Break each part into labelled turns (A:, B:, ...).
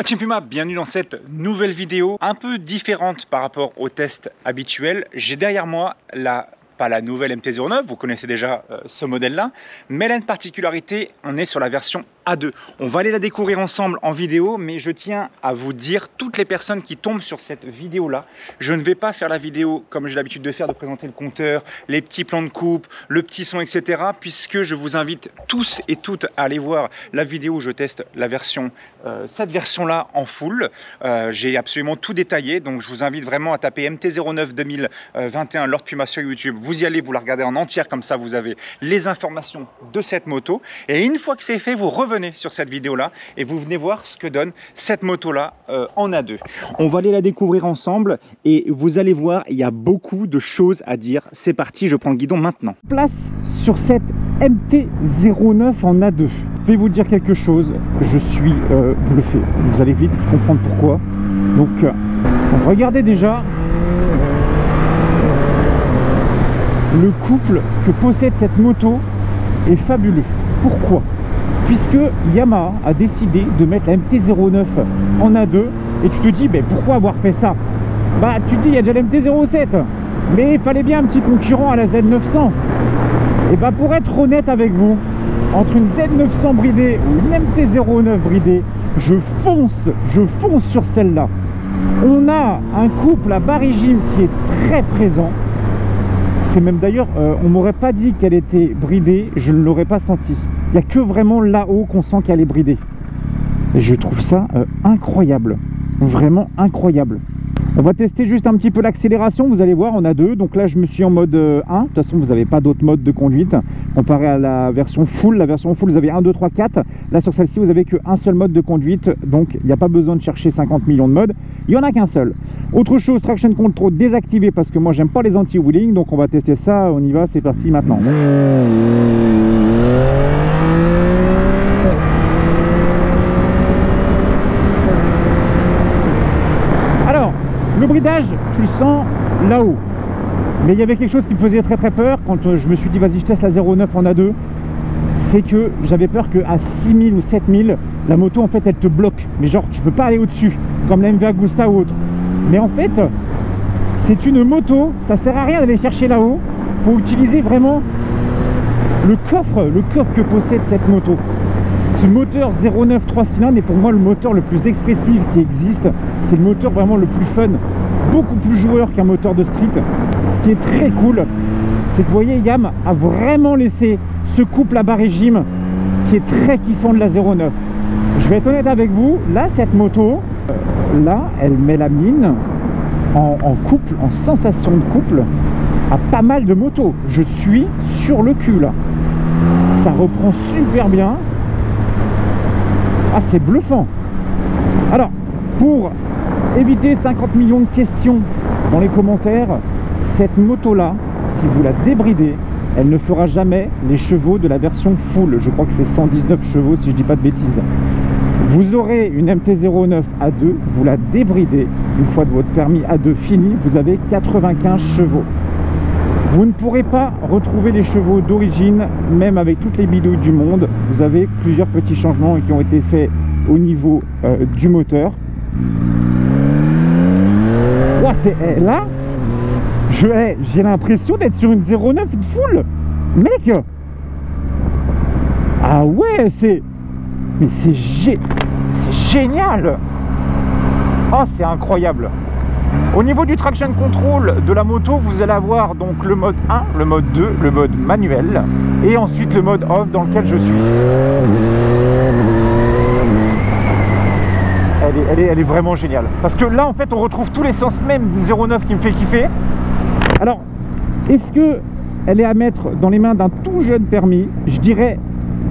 A: la Team Puma, bienvenue dans cette nouvelle vidéo un peu différente par rapport au test habituel. J'ai derrière moi pas la nouvelle MT-09, vous connaissez déjà ce modèle-là, mais elle a une particularité, on est sur la version A2. On va aller la découvrir ensemble en vidéo, mais je tiens à vous dire, toutes les personnes qui tombent sur cette vidéo-là, je ne vais pas faire la vidéo comme j'ai l'habitude de faire, de présenter le compteur, les petits plans de coupe, le petit son, etc. Puisque je vous invite tous et toutes à aller voir la vidéo où je teste la version, cette version-là en full. J'ai absolument tout détaillé, donc je vous invite vraiment à taper MT-09 2021 Lord Puma sur YouTube. Vous y allez, vous la regardez en entière, comme ça vous avez les informations de cette moto. Et une fois que c'est fait, vous revenez sur cette vidéo-là et vous venez voir ce que donne cette moto-là en A2. On va aller la découvrir ensemble et vous allez voir, il y a beaucoup de choses à dire. C'est parti, je prends le guidon maintenant. Place sur cette MT-09 en A2. Je vais vous dire quelque chose, je suis bluffé. Vous allez vite comprendre pourquoi. Donc, regardez déjà le couple que possède cette moto est fabuleux. Pourquoi? Puisque Yamaha a décidé de mettre la MT-09 en A2 et tu te dis, mais pourquoi avoir fait ça? Bah tu te dis, il y a déjà la MT-07, mais il fallait bien un petit concurrent à la Z900. Et bah pour être honnête avec vous, entre une Z900 bridée ou une MT-09 bridée, je fonce sur celle-là. On a un couple à bas régime qui est très présent. C'est même d'ailleurs, on m'aurait pas dit qu'elle était bridée, je ne l'aurais pas senti. Il n'y a que vraiment là-haut qu'on sent qu'elle est bridée. Et je trouve ça incroyable, vraiment incroyable. On va tester juste un petit peu l'accélération, vous allez voir, on a deux. Donc là, je me suis en mode 1. De toute façon, vous n'avez pas d'autres modes de conduite. Comparé à la version full, vous avez 1, 2, 3, 4. Là, sur celle-ci, vous avez qu'un seul mode de conduite. Donc, il n'y a pas besoin de chercher 50 millions de modes. Il n'y en a qu'un seul. Autre chose, traction control désactivé parce que moi, j'aime pas les anti-wheeling. Donc, on va tester ça. On y va, c'est parti maintenant. Le bridage, tu le sens là-haut. Mais il y avait quelque chose qui me faisait très peur quand je me suis dit vas-y je teste la 09 en A2. C'est que j'avais peur qu'à 6000 ou 7000, la moto en fait elle te bloque. Mais genre tu peux pas aller au-dessus, comme la MV Agusta ou autre. Mais en fait, c'est une moto, ça sert à rien d'aller chercher là-haut. Il faut utiliser vraiment le coffre que possède cette moto. Ce moteur 09 3 cylindres est pour moi le moteur le plus expressif qui existe. C'est le moteur vraiment le plus fun, beaucoup plus joueur qu'un moteur de street. Ce qui est très cool, c'est que vous voyez, Yam a vraiment laissé ce couple à bas régime qui est très kiffant de la 09. Je vais être honnête avec vous, là cette moto, là elle met la mine en couple, en sensation de couple à pas mal de motos. Je suis sur le cul là, ça reprend super bien. Ah, c'est bluffant. Alors, pour éviter 50 millions de questions dans les commentaires, cette moto-là, si vous la débridez, elle ne fera jamais les chevaux de la version full. Je crois que c'est 119 chevaux, si je ne dis pas de bêtises. Vous aurez une MT-09 A2, vous la débridez. Une fois de votre permis A2 fini, vous avez 95 chevaux. Vous ne pourrez pas retrouver les chevaux d'origine, même avec toutes les bidouilles du monde. Vous avez plusieurs petits changements qui ont été faits au niveau du moteur. Wow, là, j'ai l'impression d'être sur une 09 full. Mec, ah ouais, mais c'est génial. Oh, c'est incroyable. Au niveau du traction control de la moto, vous allez avoir donc le mode 1, le mode 2, le mode manuel et ensuite le mode off dans lequel je suis. Elle est vraiment géniale. Parce que là, en fait, on retrouve tous les sens même d'une 09 qui me fait kiffer. Alors, est-ce que elle est à mettre dans les mains d'un tout jeune permis? Je dirais,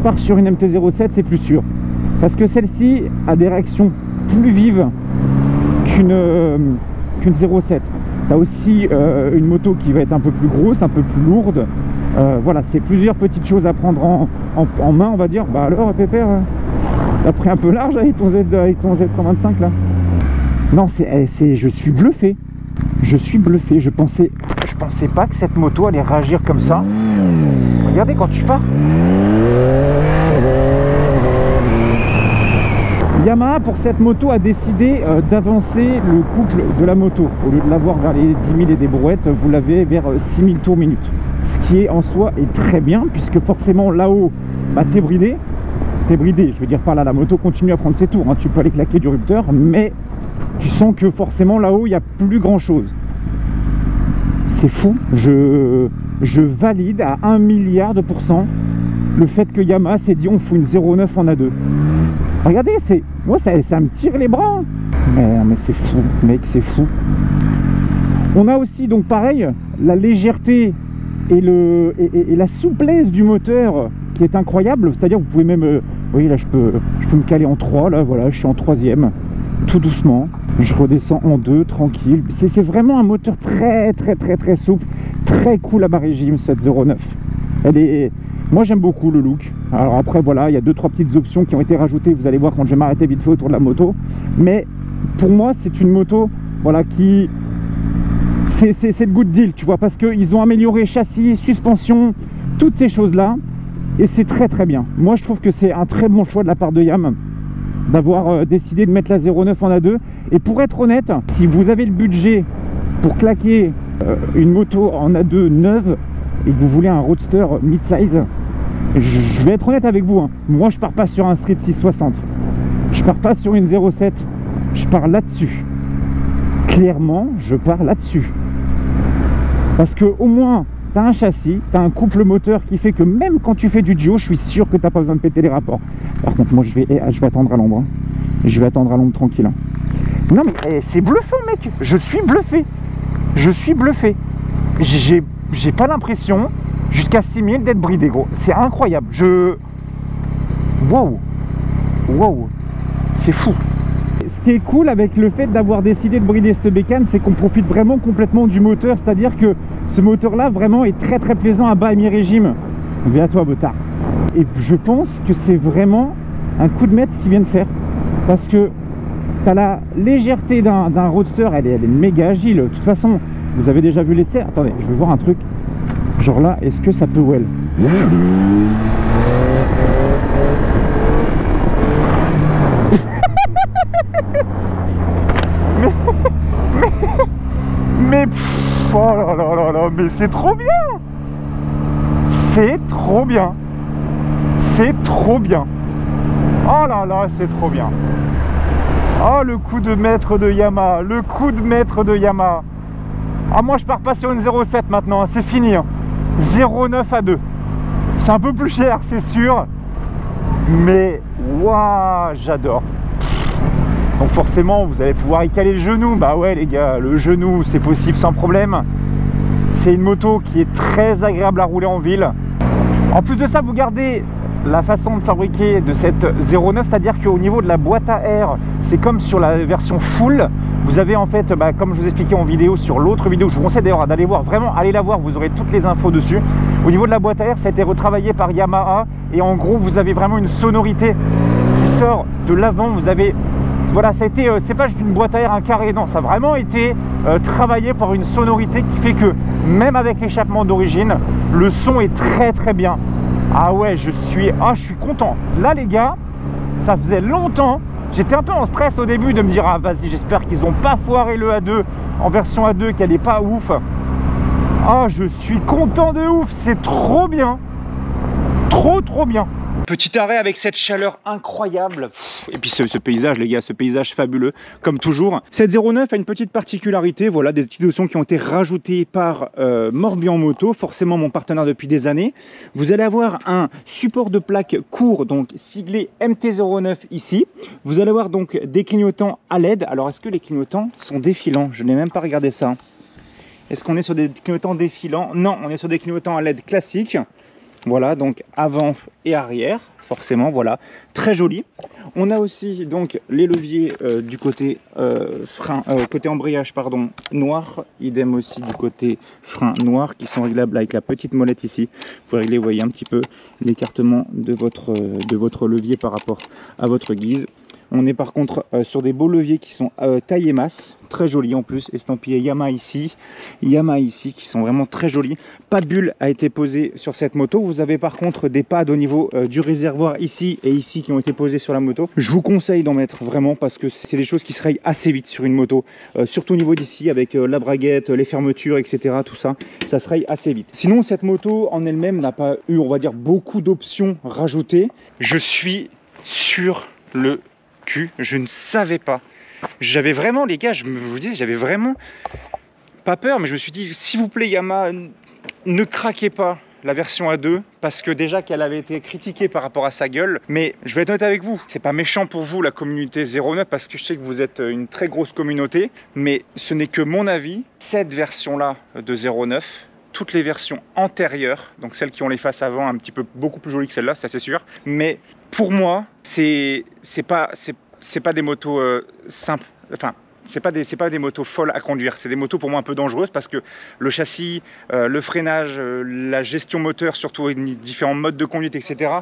A: part sur une MT-07, c'est plus sûr. Parce que celle-ci a des réactions plus vives qu'une 07. Tu as aussi une moto qui va être un peu plus grosse, un peu plus lourde. Voilà, c'est plusieurs petites choses à prendre en main, on va dire. Bah alors, Pépère, t'as pris un peu large avec ton Z125 là. Non, je suis bluffé. Je suis bluffé. Je pensais pas que cette moto allait réagir comme ça. Regardez quand tu pars. Yamaha, pour cette moto, a décidé d'avancer le couple de la moto. Au lieu de l'avoir vers les 10 000 et des brouettes, vous l'avez vers 6 000 tours minute. Ce qui est en soi est très bien, puisque forcément là-haut, bah, t'es bridé. T'es bridé, je veux dire par là, la moto continue à prendre ses tours. Hein. Tu peux aller claquer du rupteur, mais tu sens que forcément là-haut, il n'y a plus grand-chose. C'est fou. Je valide à 1 milliard de pourcents le fait que Yamaha s'est dit on fout une 0,9 en A2. Regardez, moi ça me tire les bras. Mais c'est fou, mec, c'est fou. On a aussi donc pareil la légèreté et la souplesse du moteur qui est incroyable. C'est-à-dire vous pouvez même, vous voyez là je peux me caler en 3, là voilà, je suis en 3e, tout doucement. Je redescends en 2, tranquille. C'est vraiment un moteur très souple, très cool à bas régime cette 09. Moi j'aime beaucoup le look. Alors après voilà, il y a 2-3 petites options qui ont été rajoutées, vous allez voir quand je vais m'arrêter vite fait autour de la moto. Mais pour moi c'est une moto, voilà, qui... C'est le good deal, tu vois, parce qu'ils ont amélioré châssis, suspension, toutes ces choses-là. Et c'est très bien. Moi je trouve que c'est un très bon choix de la part de Yam d'avoir décidé de mettre la 09 en A2. Et pour être honnête, si vous avez le budget pour claquer une moto en A2 neuve et que vous voulez un roadster mid-size, je vais être honnête avec vous, hein. Moi je pars pas sur un Street 660, je pars pas sur une 07, je pars là-dessus. Clairement je pars là-dessus, parce que au moins tu as un châssis, tu as un couple moteur qui fait que même quand tu fais du duo, je suis sûr que tu n'as pas besoin de péter les rapports. Par contre moi je vais attendre à l'ombre, hein. Je vais attendre à l'ombre tranquille, hein. Non mais c'est bluffant mec, je suis bluffé. J'ai pas l'impression jusqu'à 6000 d'être bridé, gros. C'est incroyable. Waouh, c'est fou. Ce qui est cool avec le fait d'avoir décidé de brider cette bécane, c'est qu'on profite vraiment complètement du moteur. C'est-à-dire que ce moteur-là, vraiment, est très plaisant à bas et mi-régime. Viens à toi, Botard. Et je pense que c'est vraiment un coup de maître qu'ils viennent faire. Parce que tu as la légèreté d'un roadster, elle est méga agile. De toute façon, vous avez déjà vu l'essai. Attendez, je vais voir un truc. Genre là, est-ce que ça peut well? mais oh là, mais c'est trop bien. C'est trop bien. Oh là là, c'est trop bien. Oh, le coup de maître de Yamaha. Ah, moi je pars pas sur une 07 maintenant, hein, c'est fini, hein. 0,9 A2. C'est un peu plus cher, c'est sûr. Mais waouh, j'adore. Donc forcément, vous allez pouvoir y caler le genou. Bah ouais les gars, le genou, c'est possible sans problème. C'est une moto qui est très agréable à rouler en ville. En plus de ça, vous gardez la façon de fabriquer de cette 09, c'est-à-dire qu'au niveau de la boîte à air, c'est comme sur la version full. Vous avez en fait, comme je vous expliquais en vidéo sur l'autre vidéo, je vous conseille d'ailleurs d'aller voir, vraiment allez la voir, vous aurez toutes les infos dessus. Au niveau de la boîte à air, ça a été retravaillé par Yamaha et en gros vous avez vraiment une sonorité qui sort de l'avant. Vous avez, voilà, ça a été, c'est pas juste une boîte à air, un carré, non, ça a vraiment été travaillé par une sonorité qui fait que même avec l'échappement d'origine, le son est très bien. Ah ouais, je suis content. Là les gars, ça faisait longtemps. J'étais un peu en stress au début de me dire ah vas-y, j'espère qu'ils n'ont pas foiré le A2 en version A2, qu'elle n'est pas ouf. Ah, je suis content de ouf, c'est trop bien. Trop bien. Petit arrêt avec cette chaleur incroyable. Et puis ce paysage les gars, ce paysage fabuleux comme toujours. Cette 09 a une petite particularité, voilà, des petites options qui ont été rajoutées par Morbihan Moto, forcément mon partenaire depuis des années. Vous allez avoir un support de plaque court, donc siglé MT09 ici. Vous allez avoir donc des clignotants à LED. Alors est-ce que les clignotants sont défilants? Je n'ai même pas regardé ça. Est-ce qu'on est sur des clignotants défilants? Non, on est sur des clignotants à LED classiques. Voilà, donc avant et arrière, forcément, voilà, très joli. On a aussi donc les leviers du côté côté embrayage, pardon, noir. Idem aussi du côté frein noir, qui sont réglables avec la petite molette ici. Vous pouvez régler, vous voyez, un petit peu l'écartement de votre levier par rapport à votre guise. On est par contre sur des beaux leviers qui sont taille et masse, très jolies en plus, estampillées Yamaha ici, qui sont vraiment très jolies. Pas de bulle a été posée sur cette moto. Vous avez par contre des pads au niveau du réservoir ici et ici qui ont été posés sur la moto. Je vous conseille d'en mettre vraiment parce que c'est des choses qui se rayent assez vite sur une moto, surtout au niveau d'ici avec la braguette, les fermetures, etc. Tout ça, ça se raye assez vite. Sinon, cette moto en elle-même n'a pas eu, on va dire, beaucoup d'options rajoutées. Je suis sur le cul, je ne savais pas. J'avais vraiment, les gars, je vous dis, j'avais vraiment pas peur, mais je me suis dit, s'il vous plaît, Yamaha, ne craquez pas la version A2, parce que déjà qu'elle avait été critiquée par rapport à sa gueule, mais je vais être honnête avec vous, c'est pas méchant pour vous la communauté 09, parce que je sais que vous êtes une très grosse communauté, mais ce n'est que mon avis, cette version-là de 09, toutes les versions antérieures, donc celles qui ont les faces avant un petit peu beaucoup plus jolies que celle-là, ça c'est sûr, mais pour moi, c'est pas des motos simples, enfin, c'est pas des motos folles à conduire, c'est des motos pour moi un peu dangereuses parce que le châssis, le freinage, la gestion moteur, surtout les différents modes de conduite, etc.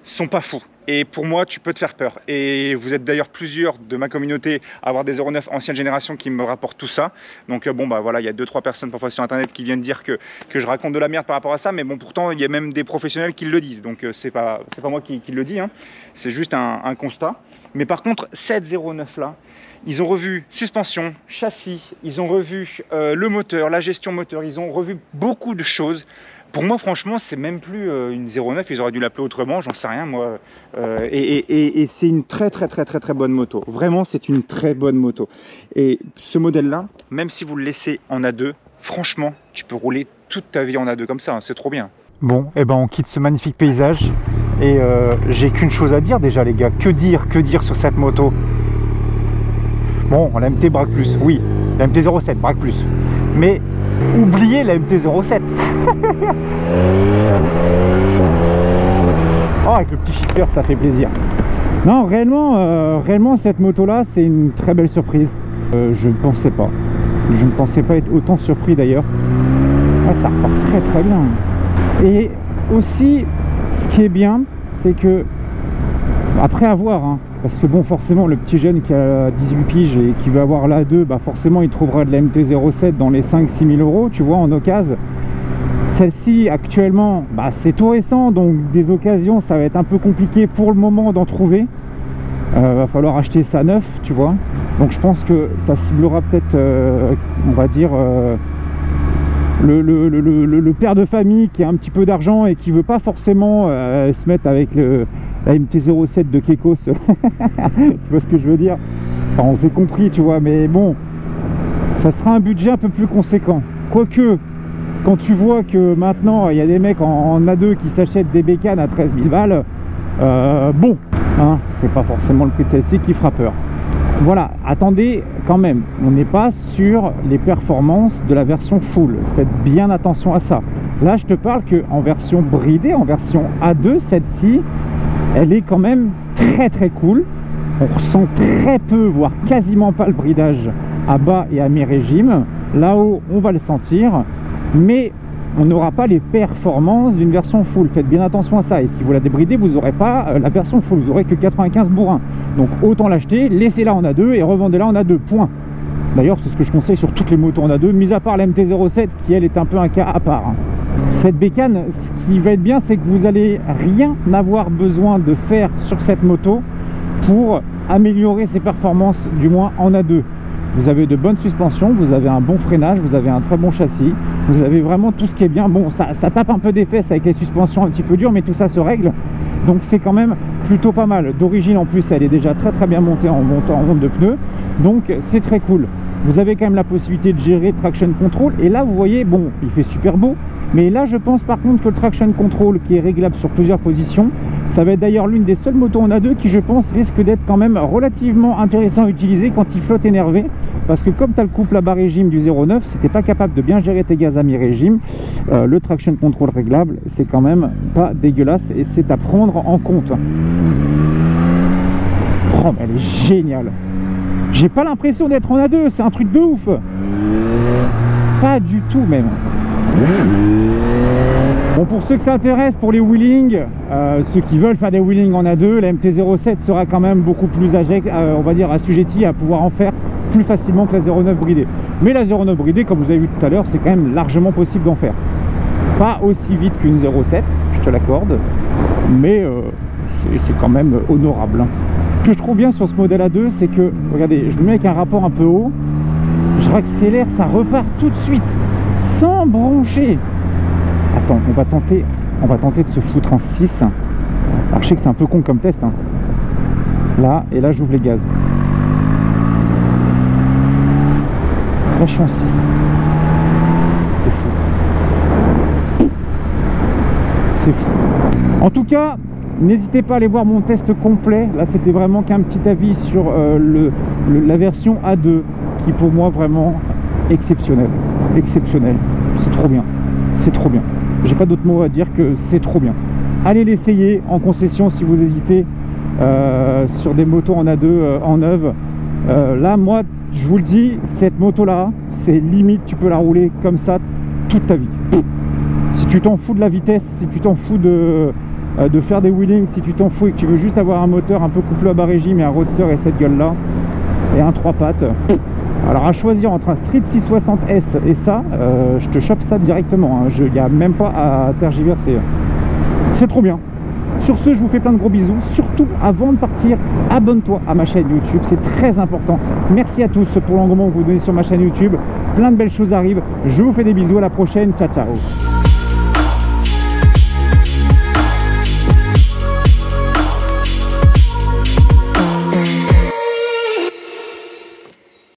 A: sont pas fous. Et pour moi, tu peux te faire peur. Et vous êtes d'ailleurs plusieurs de ma communauté à avoir des 09 ancienne génération qui me rapportent tout ça. Donc bon, bah voilà, il y a 2-3 personnes parfois sur internet qui viennent dire que je raconte de la merde par rapport à ça. Mais bon, pourtant, il y a même des professionnels qui le disent. Donc c'est pas moi qui le dis, hein. C'est juste un constat. Mais par contre, cette 09 là, ils ont revu suspension, châssis, ils ont revu le moteur, la gestion moteur, ils ont revu beaucoup de choses. Pour moi, franchement, c'est même plus une 09, ils auraient dû l'appeler autrement, j'en sais rien, moi. Et c'est une très bonne moto. Vraiment, c'est une très bonne moto. Et ce modèle-là, même si vous le laissez en A2, franchement, tu peux rouler toute ta vie en A2 comme ça, hein, c'est trop bien. Bon, et ben on quitte ce magnifique paysage. Et j'ai qu'une chose à dire déjà, les gars. Que dire sur cette moto? Bon, la MT braque plus, oui. La MT-07 braque plus. Mais oubliez la MT-07. Oh, avec le petit shifter, ça fait plaisir. Non, réellement cette moto-là, c'est une très belle surprise. Je ne pensais pas. Je ne pensais pas être autant surpris d'ailleurs. Ah, ça repart très bien. Et aussi, ce qui est bien, c'est que, après avoir, hein, parce que bon, forcément, le petit jeune qui a 18 piges et qui veut avoir la 2, bah forcément, il trouvera de la MT-07 dans les 5-6 000 euros, tu vois, en occasion. Celle-ci, actuellement, bah, c'est tout récent, donc des occasions, ça va être un peu compliqué pour le moment d'en trouver. Va falloir acheter ça neuf, tu vois. Donc je pense que ça ciblera peut-être, on va dire, le père de famille qui a un petit peu d'argent et qui veut pas forcément se mettre avec la MT-07 de Kekos. Tu vois ce que je veux dire? Enfin, on s'est compris, tu vois, mais bon, ça sera un budget un peu plus conséquent. Quoique, quand tu vois que maintenant il y a des mecs en A2 qui s'achètent des bécanes à 13 000 balles, bon, hein, c'est pas forcément le prix de celle-ci qui fera peur. Voilà, attendez quand même, on n'est pas sur les performances de la version full, faites bien attention à ça. Là je te parle qu'en version bridée, en version A2, celle-ci, elle est quand même très cool. On ressent très peu, voire quasiment pas le bridage à bas et à mi-régime. Là-haut, on va le sentir, mais on n'aura pas les performances d'une version full. Faites bien attention à ça. Et si vous la débridez, vous n'aurez pas la version full. Vous n'aurez que 95 bourrins. Donc autant l'acheter, laissez-la en A2 et revendez-la en A2. Point. D'ailleurs, c'est ce que je conseille sur toutes les motos en A2, mis à part la MT-07 qui, elle, est un peu un cas à part. Cette bécane, ce qui va être bien, c'est que vous n'allez rien avoir besoin de faire sur cette moto pour améliorer ses performances, du moins en A2. Vous avez de bonnes suspensions, vous avez un bon freinage, vous avez un très bon châssis, vous avez vraiment tout ce qui est bien. Bon, ça tape un peu des fesses avec les suspensions un petit peu dures, mais tout ça se règle. Donc c'est quand même plutôt pas mal. D'origine en plus, elle est déjà très bien montée en ronde de pneus. Donc c'est très cool. Vous avez quand même la possibilité de gérer traction control. Et là, vous voyez, bon, il fait super beau. Mais là, je pense par contre que le traction control, qui est réglable sur plusieurs positions, ça va être d'ailleurs l'une des seules motos en A2 qui, je pense, risque d'être quand même relativement intéressant à utiliser quand il flotte énervé. Parce que comme tu as le couple à bas régime du 09, si tu n'es pas capable de bien gérer tes gaz à mi-régime, le traction control réglable, c'est quand même pas dégueulasse et c'est à prendre en compte. Oh, mais elle est géniale. J'ai pas l'impression d'être en A2, c'est un truc de ouf. Pas du tout même. Bon, pour ceux que ça intéresse, pour les wheelings, ceux qui veulent faire des wheelings en A2, la MT-07 sera quand même beaucoup plus on va dire assujettie à pouvoir en faire plus facilement que la 0,9 bridée. Mais la 0,9 bridée, comme vous avez vu tout à l'heure, c'est quand même largement possible d'en faire. Pas aussi vite qu'une 0,7, je te l'accorde, mais c'est quand même honorable. Ce que je trouve bien sur ce modèle A2, c'est que, regardez, je le mets avec un rapport un peu haut, je réaccélère, ça repart tout de suite, sans broncher. Attends, on va tenter de se foutre en 6. Alors je sais que c'est un peu con comme test, hein. Là, et là j'ouvre les gaz. Là je suis en 6. C'est fou. C'est fou. En tout cas, n'hésitez pas à aller voir mon test complet. Là c'était vraiment qu'un petit avis sur la version A2, qui pour moi vraiment exceptionnel. Exceptionnel. C'est trop bien. C'est trop bien. J'ai pas d'autre mot à dire que c'est trop bien. Allez l'essayer en concession si vous hésitez sur des motos en A2 en neuve. Là moi je vous le dis, cette moto là c'est limite, tu peux la rouler comme ça toute ta vie. Si tu t'en fous de la vitesse, si tu t'en fous de faire des wheelings, si tu t'en fous et que tu veux juste avoir un moteur un peu couplé à bas régime et un roadster et cette gueule là et un 3 pattes, alors à choisir entre un Street 660S et ça, je te chope ça directement, hein. Il n'y a même pas à tergiverser. C'est trop bien. Sur ce, je vous fais plein de gros bisous. Surtout, avant de partir, abonne-toi à ma chaîne YouTube, c'est très important. Merci à tous pour l'engouement que vous donnez sur ma chaîne YouTube. Plein de belles choses arrivent. Je vous fais des bisous, à la prochaine. Ciao, ciao.